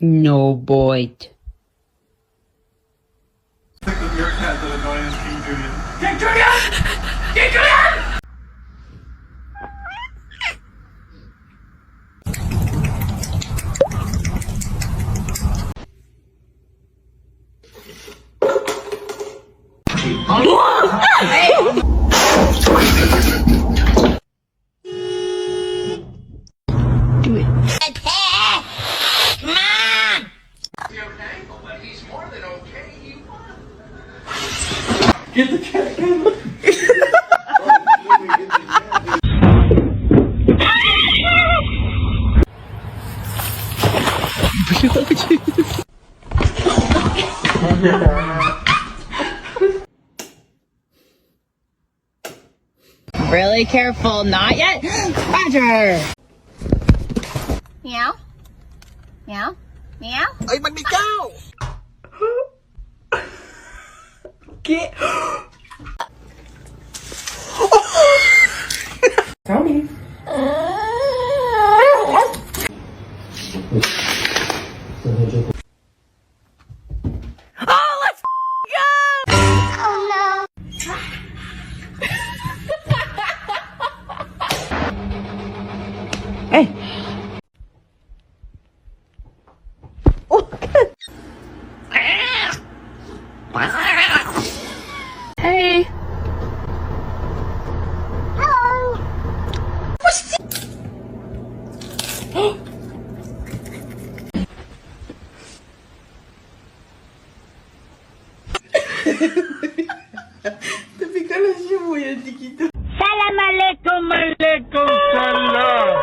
No bite. Think of your cat that annoys King Julian. King Julian! King Julian! Do it. Get the cat. Really careful, not yet. Roger. Meow. Meow. Meow. Ay, magnigaw! Get. Tell me. Oh, let's go! Oh no. Hey. Oh, hey. Hello. Tapi ka lang siya mo yan, Dikito. Salam alaikum, alaikum salam.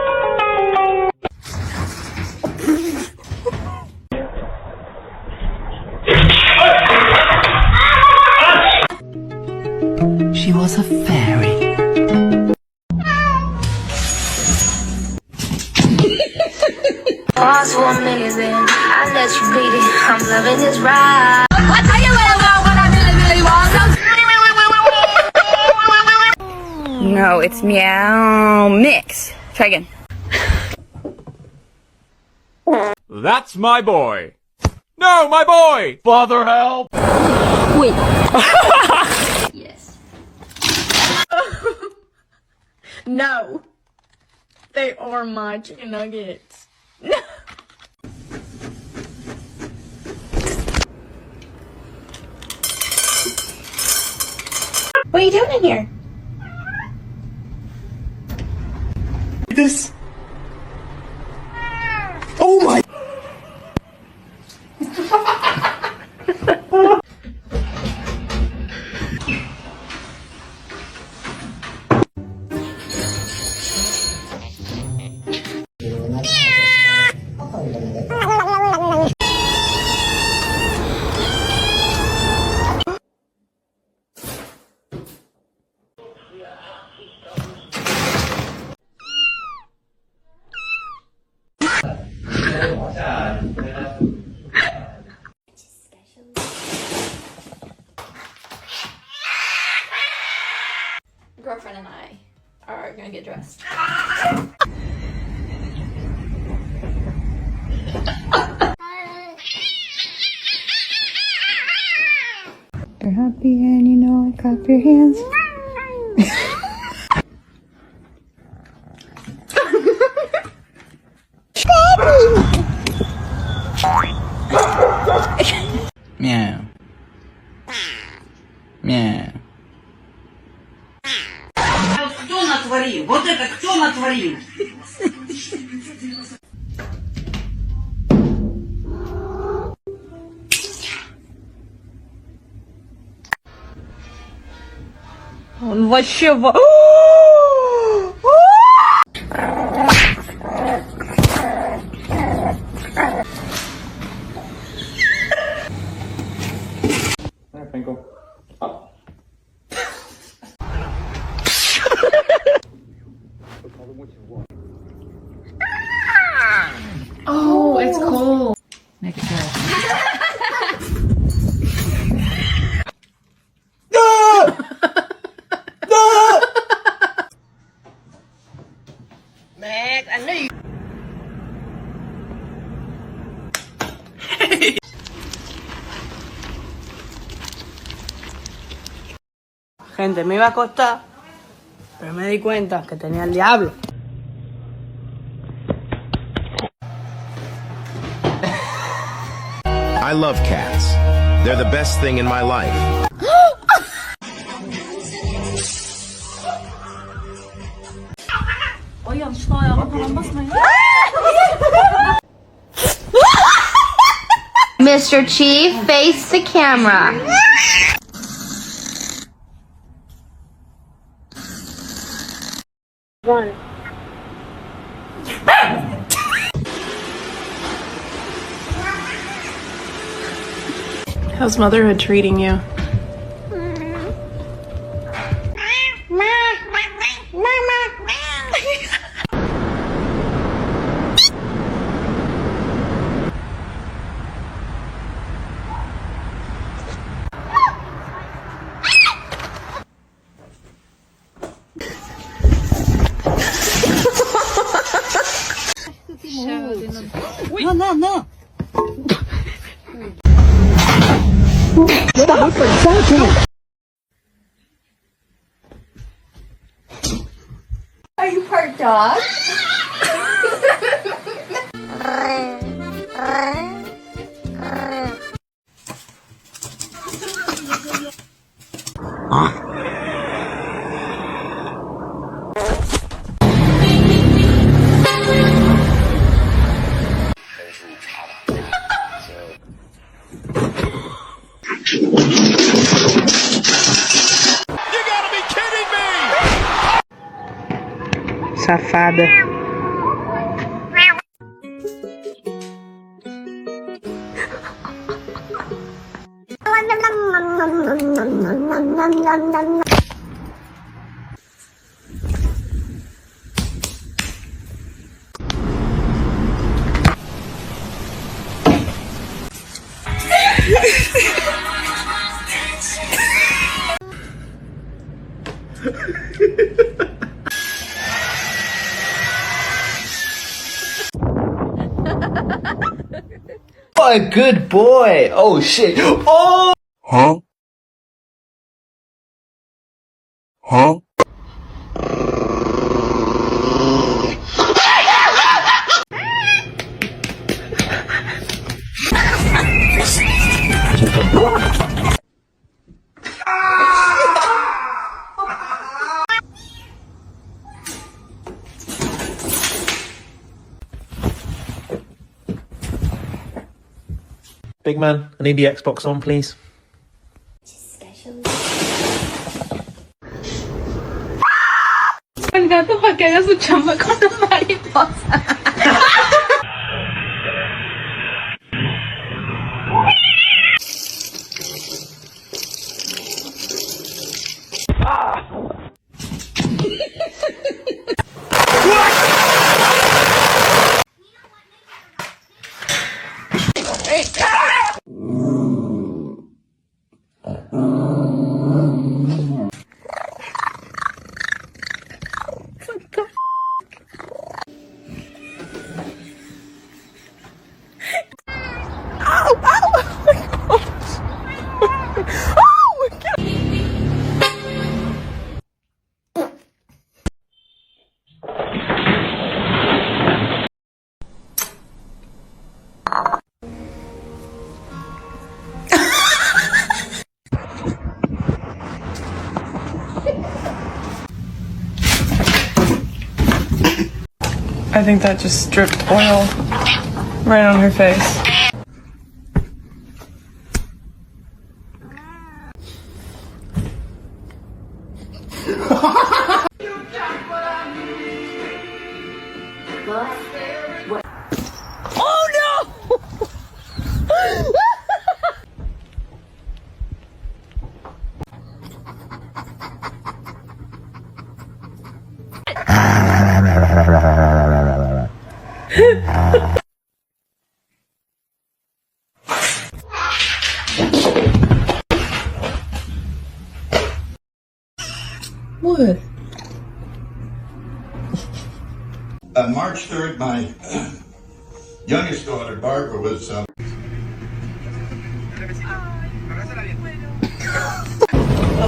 She was a fairy. Boss so amazing, I let you beat it. I'm loving this ride. I tell you what I really want. No, it's meow mix. Try again. That's my boy. No, my boy! Father, help! Wait. Yes. No. They are my chicken nuggets. What are you doing in here? This. Oh my. Girlfriend and I are gonna get dressed. You're happy and you know it. Clap your hands. Meow. Meow. Кто натворил? Вот это кто натворил? Он вообще Oh, it's cold. Make it good. Max, I knew you. Gente, me iba a acostar, pero me di cuenta que tenía el diablo. I love cats. They're the best thing in my life. Mr. Chief, face the camera. How's motherhood treating you? No. Are you part dog? Safada. What a good boy. Oh shit. Oh! Huh? Huh? Big man, I need the Xbox on, please. El gato para que haga su chamba con la mariposa. I think that just dripped oil right on her face. What? March 3rd, my youngest daughter, Barbara, was I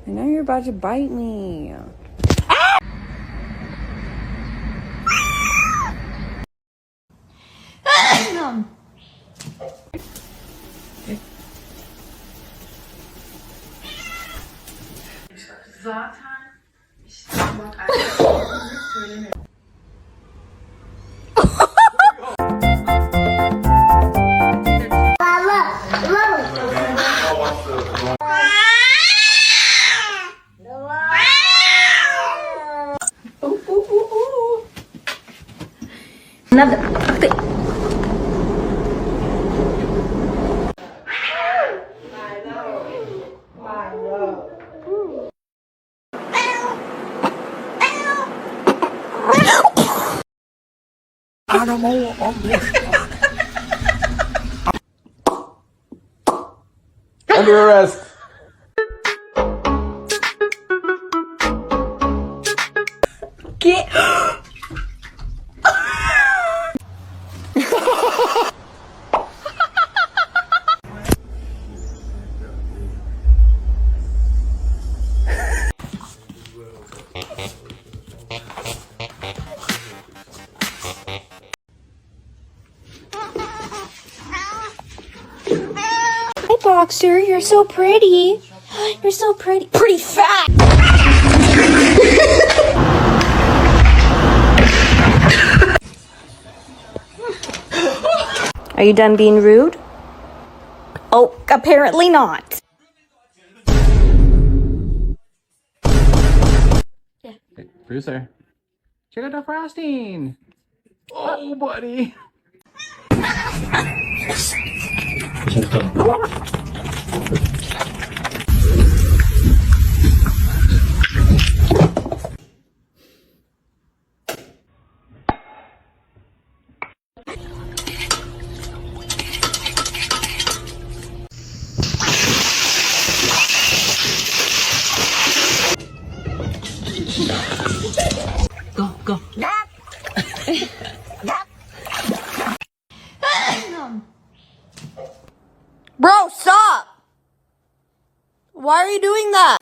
know you're about to bite me. Under arrest. Hi, Boxer. You're so pretty. You're so pretty. Pretty fat. Are you done being rude? Oh, apparently not. Producer, check out the frosting. Oh, buddy. Go. Bro, stop! Why are you doing that?